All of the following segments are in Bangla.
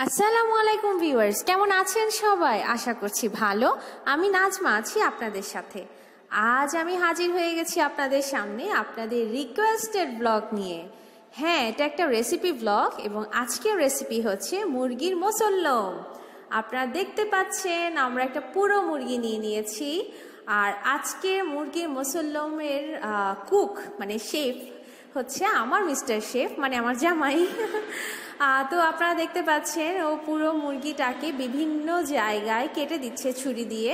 আসসালামু আলাইকুম ভিউয়ার্স, কেমন আছেন সবাই? আশা করছি ভালো। আমি নাজমা আছি আপনাদের সাথে। আজ আমি হাজির হয়ে গেছি আপনাদের সামনে আপনাদের রিকোয়েস্টেড ব্লগ নিয়ে। হ্যাঁ, এটা একটা রেসিপি ব্লগ এবং আজকের রেসিপি হচ্ছে মুরগির মোসল্লম। আপনারা দেখতে পাচ্ছেন আমরা একটা পুরো মুরগি নিয়ে নিয়েছি। আর আজকে মুরগির মোসল্লমের কুক মানে শেফ হচ্ছে আমার মিস্টার শেফ, মানে আমার জামাই। তো আপনারা দেখতে পাচ্ছেন ও পুরো মুরগিটাকে বিভিন্ন জায়গায় কেটে দিচ্ছে ছুরি দিয়ে।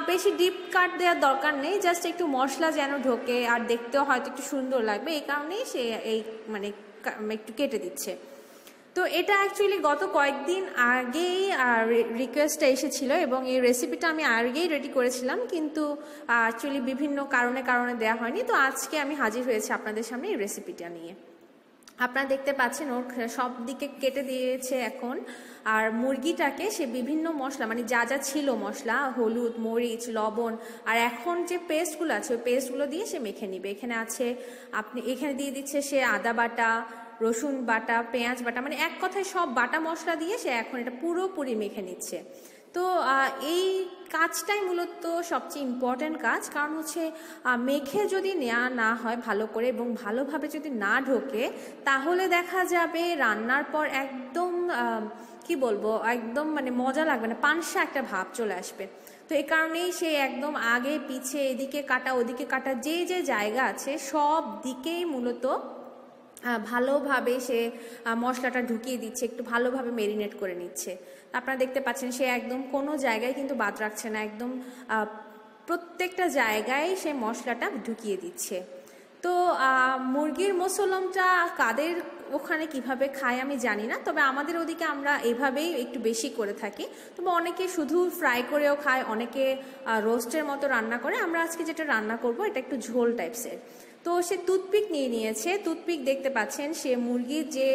বেশি ডিপ কাট দেওয়ার দরকার নেই, জাস্ট একটু মশলা যেন ঢোকে আর দেখতেও হয়তো একটু সুন্দর লাগবে, এই কারণেই সে এই মানে একটু কেটে দিচ্ছে। তো এটা অ্যাকচুয়ালি গত কয়েকদিন আগেই রিকোয়েস্টটা এসেছিলো এবং এই রেসিপিটা আমি আগেই রেডি করেছিলাম, কিন্তু অ্যাকচুয়ালি বিভিন্ন কারণে দেওয়া হয়নি। তো আজকে আমি হাজির হয়েছি আপনাদের সামনে এই রেসিপিটা নিয়ে। আপনারা দেখতে পাচ্ছেন ওর সব দিকে কেটে দিয়েছে এখন। আর মুরগিটাকে সে বিভিন্ন মশলা মানে যা যা ছিল মশলা, হলুদ, মরিচ, লবণ আর এখন যে পেস্টগুলো আছে ওই পেস্টগুলো দিয়ে সে মেখে নিবে। এখানে আছে এখানে দিয়ে দিচ্ছে সে আদা বাটা, রসুন বাটা, পেঁয়াজ বাটা, মানে এক কথায় সব বাটা মশলা দিয়ে সে এখন এটা পুরোপুরি মেখে নিচ্ছে। তো এই কাজটাই মূলত সবচেয়ে ইম্পর্ট্যান্ট কাজ, কারণ হচ্ছে মেখে যদি নেওয়া না হয় ভালো করে এবং ভালোভাবে যদি না ঢোকে তাহলে দেখা যাবে রান্নার পর একদম কি বলবো, একদম মানে মজা লাগবে না, পানসা একটা ভাব চলে আসবে। তো এই কারণেই সে একদম আগে পিছে এদিকে কাটা ওদিকে কাটা যে যে জায়গা আছে সব দিকেই মূলত ভালোভাবে সে মশলাটা ঢুকিয়ে দিচ্ছে, একটু ভালোভাবে মেরিনেট করে নিচ্ছে। আপনারা দেখতে পাচ্ছেন সে একদম কোনো জায়গায় কিন্তু বাদ রাখছে না, একদম প্রত্যেকটা জায়গায় সে মশলাটা ঢুকিয়ে দিচ্ছে। তো মুরগির মোসল্লমটা কাদের ওখানে কিভাবে খায় আমি জানি না, তবে আমাদের ওদিকে আমরা এভাবেই একটু বেশি করে থাকি। তবে অনেকে শুধু ফ্রাই করেও খায়, অনেকে রোস্টের মতো রান্না করে। আমরা আজকে যেটা রান্না করব এটা একটু ঝোল টাইপসের। তো সে টুথপিক নিয়ে নিয়েছে। টুথপিক দেখতে পাচ্ছেন সে মুরগির যে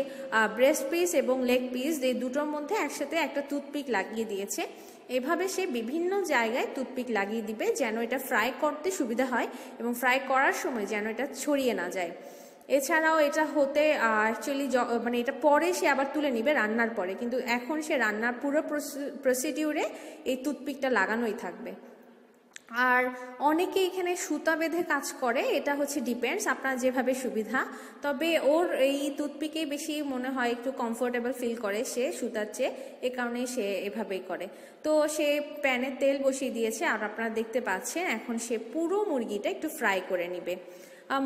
ব্রেস্ট পিস এবং লেগ পিস এই দুটোর মধ্যে একসাথে একটা টুথপিক লাগিয়ে দিয়েছে। এভাবে সে বিভিন্ন জায়গায় টুথপিক লাগিয়ে দিবে যেন এটা ফ্রাই করতে সুবিধা হয় এবং ফ্রাই করার সময় যেন এটা ছড়িয়ে না যায়। এছাড়াও এটা হতে অ্যাকচুয়ালি মানে এটা পরে সে আবার তুলে নিবে রান্নার পরে, কিন্তু এখন সে রান্নার পুরো প্রসিডিউরে এই টুথপিকটা লাগানোই থাকবে। আর অনেকে এখানে সুতা বেঁধে কাজ করে, এটা হচ্ছে ডিপেন্ডস আপনার যেভাবে সুবিধা। তবে ওর এই টুথপিকে বেশি মনে হয় একটু কমফোর্টেবল ফিল করে সে সুতার চেয়ে, এ কারণে সে এভাবেই করে। তো সে প্যানে তেল বসিয়ে দিয়েছে আর আপনারা দেখতে পাচ্ছেন এখন সে পুরো মুরগিটা একটু ফ্রাই করে নিবে।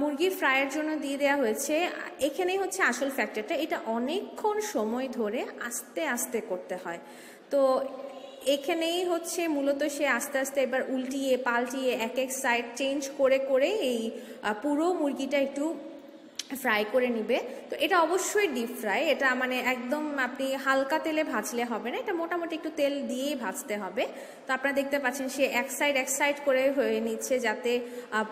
মুরগি ফ্রাইয়ের জন্য দিয়ে দেওয়া হয়েছে, এখানেই হচ্ছে আসল ফ্যাক্টরটা, এটা অনেকক্ষণ সময় ধরে আস্তে আস্তে করতে হয়। তো এখানেই হচ্ছে মূলত সে আস্তে আস্তে এবার উল্টিয়ে পাল্টিয়ে এক এক সাইড চেঞ্জ করে করে এই পুরো মুরগিটা একটু ফ্রাই করে নিবে। তো এটা অবশ্যই ডিপ ফ্রাই, এটা মানে একদম আপনি হালকা তেলে ভাজলে হবে না, এটা মোটামুটি একটু তেল দিয়েই ভাজতে হবে। তো আপনারা দেখতে পাচ্ছেন সে এক সাইড করে হয়ে নিচ্ছে, যাতে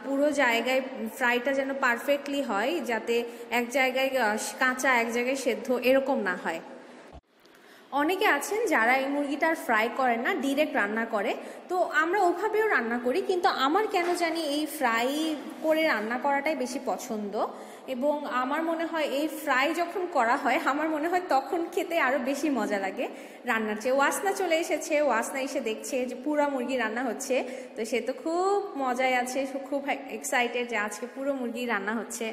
পুরো জায়গায় ফ্রাইটা যেন পারফেক্টলি হয়, যাতে এক জায়গায় কাঁচা এক জায়গায় সেদ্ধ এরকম না হয়। অনেকে আছেন যারা এই মুরগিটা আর ফ্রাই করেন না, ডিরেক্ট রান্না করে। তো আমরা ওভাবেও রান্না করি, কিন্তু আমার কেন জানি এই ফ্রাই করে রান্না করাটাই বেশি পছন্দ। এবং আমার মনে হয় এই ফ্রাই যখন করা হয় আমার মনে হয় তখন খেতে আরও বেশি মজা লাগে রান্নার চেয়ে। ওয়াসনা চলে এসেছে, ওয়াসনা এসে দেখছে যে পুরো মুরগি রান্না হচ্ছে, তো সে তো খুব মজায় আছে, খুব এক্সাইটেড যে আজকে পুরো মুরগি রান্না হচ্ছে।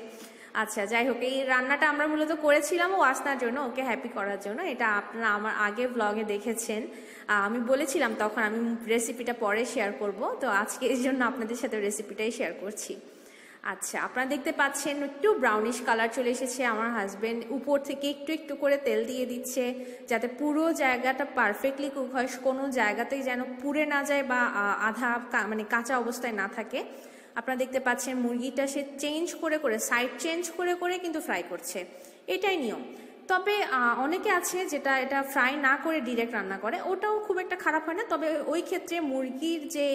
আচ্ছা, যাই হোক, এই রান্নাটা আমরা মূলত করেছিলাম ওয়াসনার জন্য, ওকে হ্যাপি করার জন্য। এটা আপনারা আমার আগে ব্লগে দেখেছেন, আমি বলেছিলাম তখন আমি রেসিপিটা পরে শেয়ার করব, তো আজকে এই জন্য আপনাদের সাথে রেসিপিটাই শেয়ার করছি। আচ্ছা, আপনারা দেখতে পাচ্ছেন একটু ব্রাউনিশ কালার চলে এসেছে। আমার হাজবেন্ড উপর থেকে একটু একটু করে তেল দিয়ে দিচ্ছে যাতে পুরো জায়গাটা পারফেক্টলি কুক হয়, কোনো জায়গাতেই যেন পুড়ে না যায় বা আধা মানে কাঁচা অবস্থায় না থাকে। আপনারা দেখতে পাচ্ছেন মুরগিটা সে চেঞ্জ করে করে সাইড চেঞ্জ করে করে কিন্তু ফ্রাই করছে, এটাই নিয়ম। তবে অনেকে আছে যেটা এটা ফ্রাই না করে ডিরেক্ট রান্না করে, ওটাও খুব একটা খারাপ হয় না। তবে ওই ক্ষেত্রে মুরগির যে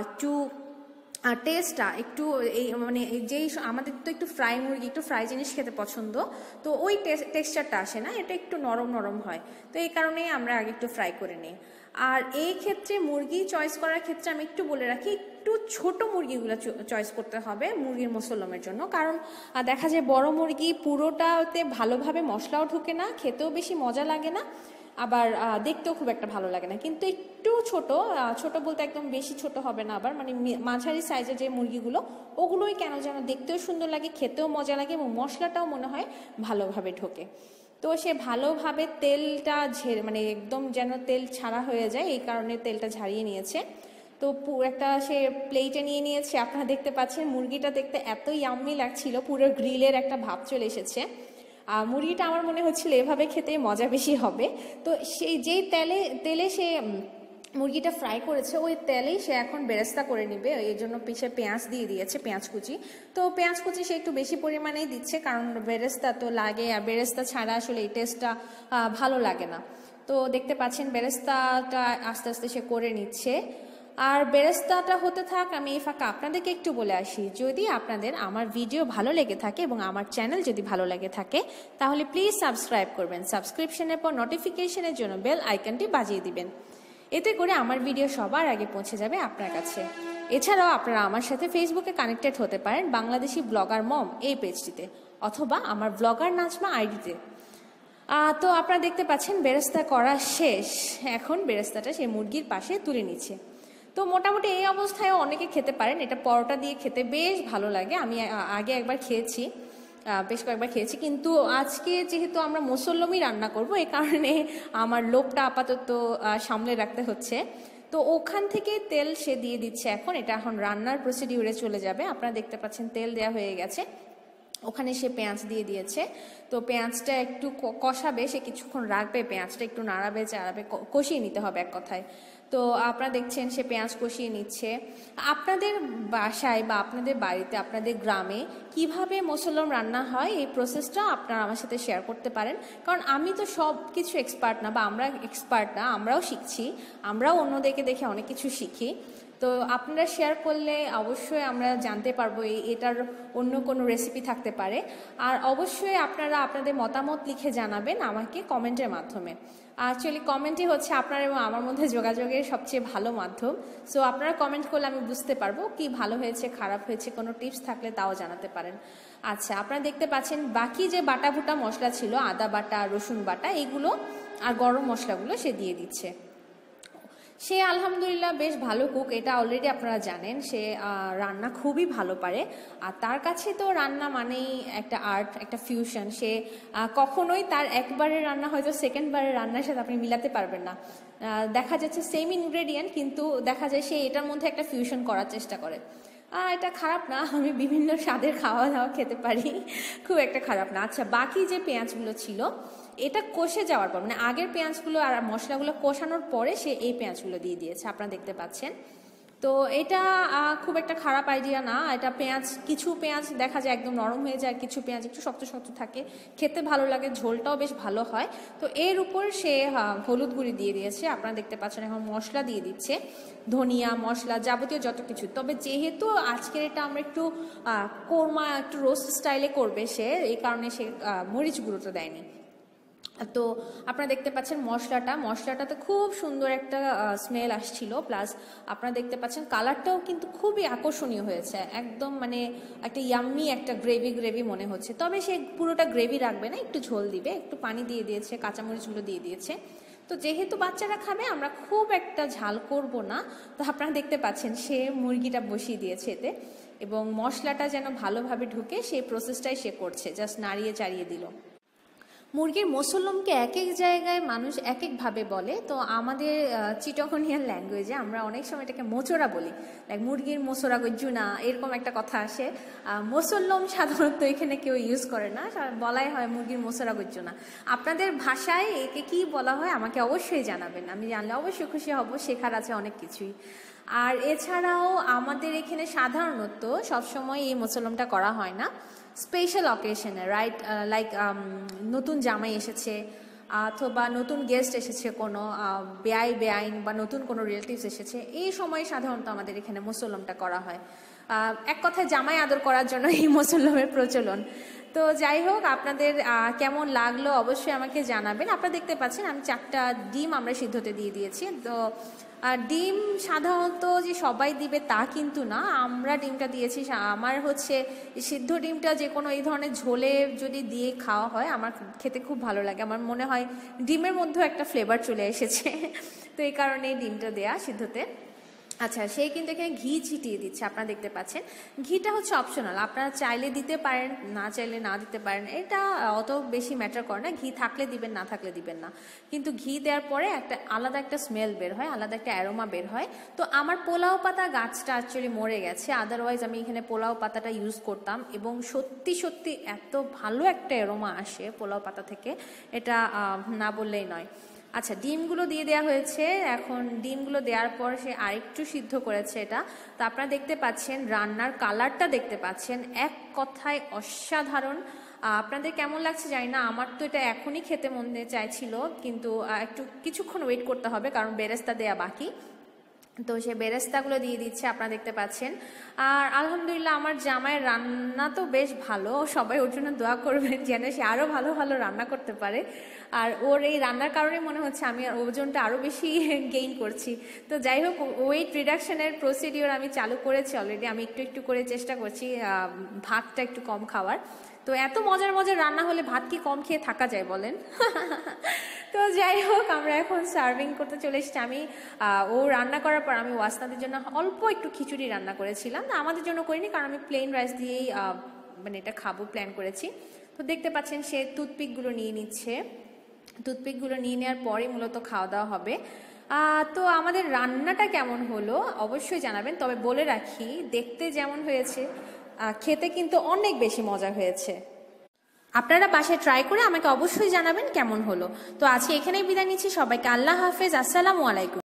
একটু টেস্টটা একটু এই মানে যেই আমাদের তো একটু ফ্রাই মুরগি একটু ফ্রাই জিনিস খেতে পছন্দ, তো ওই টেক্সচারটা আসে না, এটা একটু নরম নরম হয়। তো এই কারণেই আমরা আগে একটু ফ্রাই করে নিই। আর এই ক্ষেত্রে মুরগি চয়েস করার ক্ষেত্রে আমি একটু বলে রাখি, একটু ছোট মুরগিগুলো চয়েস করতে হবে মুরগির মোসল্লমের জন্য, কারণ দেখা যায় বড় মুরগি পুরোটাতে ভালোভাবে মশলাও ঢুকে না, খেতেও বেশি মজা লাগে না। আবার দেখতেও খুব একটা ভালো লাগে না, কিন্তু একটু ছোট, ছোট বলতে একদম বেশি ছোট হবে না, আবার মানে মাঝারি সাইজের যে মুরগিগুলো ওগুলোই কেন যেন দেখতেও সুন্দর লাগে, খেতেও মজা লাগে এবং মশলাটাও মনে হয় ভালোভাবে ঢোকে। তো সে ভালোভাবে তেলটা মানে একদম যেন তেল ছাড়া হয়ে যায়, এই কারণে তেলটা ঝারিয়ে নিয়েছে। তো একটা সে প্লেটে নিয়ে নিয়েছে। আপনারা দেখতে পাচ্ছেন মুরগিটা দেখতে এত ইয়াম্মি লাগছিল, পুরো গ্রিলের একটা ভাব চলে এসেছে। মুরগিটা আমার মনে হচ্ছিল এভাবে খেতে মজা বেশি হবে। তো সেই যেই তেলে সে মুরগিটা ফ্রাই করেছে ওই তেলেই সে এখন বেরেস্তা করে নিবে, এই জন্য পিছে পেঁয়াজ দিয়ে দিয়েছে, পেঁয়াজ কুচি। তো পেঁয়াজ কুচি সে একটু বেশি পরিমাণেই দিচ্ছে, কারণ বেরেস্তা তো লাগে, আর বেরেস্তা ছাড়া আসলে এই টেস্টটা ভালো লাগে না। তো দেখতে পাচ্ছেন বেরেস্তাটা আস্তে আস্তে সে করে নিচ্ছে। আর বেরেস্তাটা হতে থাক, আমি এই ফাঁকা আপনাদেরকে একটু বলে আসি, যদি আপনাদের আমার ভিডিও ভালো লেগে থাকে এবং আমার চ্যানেল যদি ভালো লেগে থাকে তাহলে প্লিজ সাবস্ক্রাইব করবেন। সাবস্ক্রিপশনের পর নোটিফিকেশনের জন্য বেল আইকনটি বাজিয়ে দিবেন, এতে করে আমার ভিডিও সবার আগে পৌঁছে যাবে আপনার কাছে। এছাড়াও আপনারা আমার সাথে ফেসবুকে কানেক্টেড হতে পারেন বাংলাদেশি ব্লগার মম এই পেজটিতে, অথবা আমার ব্লগার নাজমা আইডিতে। তো আপনারা দেখতে পাচ্ছেন বেরেস্তা করা শেষ, এখন বেরেস্তাটা সেই মুরগির পাশে তুলে নিচ্ছে। তো মোটামুটি এই অবস্থায় অনেকে খেতে পারেন, এটা পরোটা দিয়ে খেতে বেশ ভালো লাগে। আমি আগে একবার খেয়েছি, বেশ কয়েকবার খেয়েছি, কিন্তু আজকে যেহেতু আমরা মুসল্লমই রান্না করব এই কারণে আমার লোভটা আপাতত সামলে রাখতে হচ্ছে। তো ওখান থেকে তেল সে দিয়ে দিচ্ছে, এখন এটা এখন রান্নার প্রসিডিউরে চলে যাবে। আপনারা দেখতে পাচ্ছেন তেল দেওয়া হয়ে গেছে, ওখানে সে পেঁয়াজ দিয়ে দিয়েছে। তো পেঁয়াজটা একটু কষাবে, সে কিছুক্ষণ রাখবে, পেঁয়াজটা একটু নাড়াবে চাড়াবে, কষিয়ে নিতে হবে এক কথায়। তো আপনারা দেখছেন সে পেঁয়াজ কষিয়ে নিচ্ছে। আপনাদের বাসায় বা আপনাদের বাড়িতে, আপনাদের গ্রামে কিভাবে মুসল্লম রান্না হয় এই প্রসেসটা আপনারা আমার সাথে শেয়ার করতে পারেন, কারণ আমি তো সব কিছু এক্সপার্ট না, বা আমরা এক্সপার্ট না, আমরাও শিখছি, আমরাও অন্যদেরকে দেখে অনেক কিছু শিখি। তো আপনারা শেয়ার করলে অবশ্যই আমরা জানতে পারবো এটার অন্য কোনো রেসিপি থাকতে পারে। আর অবশ্যই আপনারা আপনাদের মতামত লিখে জানাবেন আমাকে কমেন্টের মাধ্যমে। অ্যাকচুয়ালি কমেন্টই হচ্ছে আপনার এবং আমার মধ্যে যোগাযোগের সবচেয়ে ভালো মাধ্যম। সো আপনারা কমেন্ট করলে আমি বুঝতে পারবো কি ভালো হয়েছে খারাপ হয়েছে, কোনো টিপস থাকলে তাও জানাতে পারেন। আচ্ছা, আপনারা দেখতে পাচ্ছেন বাকি যে বাটা বুটা মশলা ছিল, আদা বাটা, রসুন বাটা, এগুলো আর গরম মশলাগুলো সে দিয়ে দিচ্ছে। সে আলহামদুলিল্লাহ বেশ ভালো কুক, এটা অলরেডি আপনারা জানেন। সে রান্না খুবই ভালো পারে, আর তার কাছে তো রান্না মানেই একটা আর্ট, একটা ফিউশন। সে কখনোই তার একবারের রান্না হয়তো সেকেন্ড বারের রান্নার সাথে আপনি মিলাতে পারবেন না। দেখা যাচ্ছে সেম ইনগ্রেডিয়েন্ট, কিন্তু দেখা যায় সে এটার মধ্যে একটা ফিউশন করার চেষ্টা করে। এটা খারাপ না, আমি বিভিন্ন স্বাদের খাওয়া দাওয়া খেতে পারি, খুব একটা খারাপ না। আচ্ছা, বাকি যে পেঁয়াজগুলো ছিল এটা কষে যাওয়ার পর, মানে আগের পেঁয়াজগুলো আর মশলাগুলো কষানোর পরে সে এই পেঁয়াজগুলো দিয়ে দিয়েছে, আপনারা দেখতে পাচ্ছেন। তো এটা খুব একটা খারাপ আইডিয়া না। এটা কিছু পেঁয়াজ দেখা যায় একদম নরম হয়ে যায়, কিছু পেঁয়াজ একটু শক্ত শক্ত থাকে, খেতে ভালো লাগে, ঝোলটাও বেশ ভালো হয়। তো এর উপর সে হলুদ গুঁড়ি দিয়ে দিয়েছে, আপনারা দেখতে পাচ্ছেন। এখন মশলা দিয়ে দিচ্ছে, ধনিয়া মশলা যাবতীয় যত কিছু। তবে যেহেতু আজকের এটা আমরা একটু কোরমা, একটু রোস্ট স্টাইলে করবে সে, এই কারণে সে মরিচ গুঁড়োটা দেয়নি। তো আপনারা দেখতে পাচ্ছেন মশলাটাতে খুব সুন্দর একটা স্মেল আসছিল, প্লাস আপনারা দেখতে পাচ্ছেন কালারটাও কিন্তু খুবই আকর্ষণীয় হয়েছে, একদম মানে একটা ইয়াম্মি একটা গ্রেভি মনে হচ্ছে। তবে সে পুরোটা গ্রেভি রাখবে না, একটু ঝোল দিবে, একটু পানি দিয়ে দিয়েছে, কাঁচামরিচগুলো দিয়ে দিয়েছে। তো যেহেতু বাচ্চারা খাবে আমরা খুব একটা ঝাল করব না। তো আপনারা দেখতে পাচ্ছেন সে মুরগিটা বসিয়ে দিয়েছে এতে, এবং মশলাটা যেন ভালোভাবে ঢুকে সেই প্রসেসটাই সে করছে, জাস্ট নাড়িয়ে চাড়িয়ে দিল। মুরগির মুসল্লমকে এক এক জায়গায় মানুষ এক একভাবে বলে। তো আমাদের চিটগনিয়ান ল্যাঙ্গুয়েজে আমরা অনেক সময় এটাকে মোচড়া বলি, লাইক মুরগির মোচড়া গজ্জু না, এরকম একটা কথা আসে। মুসল্লম সাধারণত এখানে কেউ ইউজ করে না, বলাই হয় মুরগির মোচড়া গজ্জু না। আপনাদের ভাষায় একে কি বলা হয় আমাকে অবশ্যই জানাবেন, আমি জানলে অবশ্যই খুশি হব, শেখার আছে অনেক কিছুই। আর এছাড়াও আমাদের এখানে সাধারণত সবসময় এই মুসল্লমটা করা হয় না, স্পেশাল অকেশনে, রাইট, লাইক নতুন জামাই এসেছে অথবা নতুন গেস্ট এসেছে, কোনো বেআইন বা নতুন কোনো রিলেটিভস এসেছে, এই সময় সাধারণত আমাদের এখানে মুসল্লমটা করা হয়। এক কথায় জামাই আদর করার জন্য এই মুসল্লমের প্রচলন। তো যাই হোক, আপনাদের কেমন লাগলো অবশ্যই আমাকে জানাবেন। আপনারা দেখতে পাচ্ছেন আমি 4টা ডিম আমরা সিদ্ধতে দিয়ে দিয়েছি। তো ডিম সাধারণত যে সবাই দিবে তা কিন্তু না, আমরা ডিমটা দিয়েছি। আমার হচ্ছে সিদ্ধ ডিমটা যে কোনো এই ধরনের ঝোলে যদি দিয়ে খাওয়া হয় আমার খেতে খুব ভালো লাগে। আমার মনে হয় ডিমের মধ্যেও একটা ফ্লেভার চলে এসেছে, তো এই কারণে ডিমটা দেয়া সিদ্ধতে। আচ্ছা, সেই কিন্তু এখানে ঘি ছিটিয়ে দিচ্ছে, আপনারা দেখতে পাচ্ছেন। ঘিটা হচ্ছে অপশনাল, আপনারা চাইলে দিতে পারেন, না চাইলে না দিতে পারেন, এটা অত বেশি ম্যাটার করে না। ঘি থাকলে দিবেন, না থাকলে দিবেন না, কিন্তু ঘি দেওয়ার পরে আলাদা একটা স্মেল বের হয়, আলাদা একটা অ্যারোমা বের হয়। তো আমার পোলাও পাতা গাছটা অ্যাকচুয়ালি মরে গেছে, আদারওয়াইজ আমি এখানে পোলাও পাতাটা ইউজ করতাম এবং সত্যি সত্যি এত ভালো একটা অ্যারোমা আসে পোলাও পাতা থেকে, এটা না বললেই নয়। আচ্ছা, ডিমগুলো দিয়ে দেওয়া হয়েছে। এখন ডিমগুলো দেওয়ার পর সে আরেকটু সিদ্ধ করেছে এটা। তো আপনারা দেখতে পাচ্ছেন রান্নার কালারটা দেখতে পাচ্ছেন, এক কথায় অসাধারণ। আপনাদের কেমন লাগছে জানি না, আমার তো এটা এখনই খেতে মনে চাইছিল, কিন্তু একটু কিছুক্ষণ ওয়েট করতে হবে কারণ বেরেস্তা দেয়া বাকি। তো সে বেরেস্তাগুলো দিয়ে দিচ্ছে, আপনারা দেখতে পাচ্ছেন। আর আলহামদুলিল্লাহ আমার জামাইয়ের রান্না তো বেশ ভালো, সবাই ওর জন্য দোয়া করবেন যেন সে আরও ভালো ভালো রান্না করতে পারে। আর ওর এই রান্নার কারণে মনে হচ্ছে আমি ওজনটা আরও বেশি গেইন করছি। তো যাই হোক, ওয়েট রিডাকশনের প্রসিডিওর আমি চালু করেছি অলরেডি। আমি একটু একটু করে চেষ্টা করছি ভাতটা একটু কম খাওয়ার। তো এত মজার মজার রান্না হলে ভাত কি কম খেয়ে থাকা যায় বলেন? তো যাই হোক, আমরা এখন সার্ভিং করতে চলে এসেছি। আমি ও রান্না করার পর আমি ওয়াসনাদের জন্য অল্প একটু খিচুড়ি রান্না করেছিলাম, না আমাদের জন্য করিনি কারণ আমি প্লেন রাইস দিয়েই মানে এটা খাবো প্ল্যান করেছি। তো দেখতে পাচ্ছেন সে টুথপিকগুলো নিয়ে নিচ্ছে, টুথপিকগুলো নিয়ে নেওয়ার পরে মূলত খাওয়া দাওয়া হবে। তো আমাদের রান্নাটা কেমন হলো অবশ্যই জানাবেন, তবে বলে রাখি দেখতে যেমন হয়েছে খেতে কিন্তু অনেক বেশি মজা হয়েছে। আপনারা বাসায় ট্রাই করে আমাকে অবশ্যই জানাবেন কেমন হলো। তো আজকে এখানেই বিদায় নিচ্ছি, সবাইকে আল্লাহ হাফেজ, আসসালামু আলাইকুম।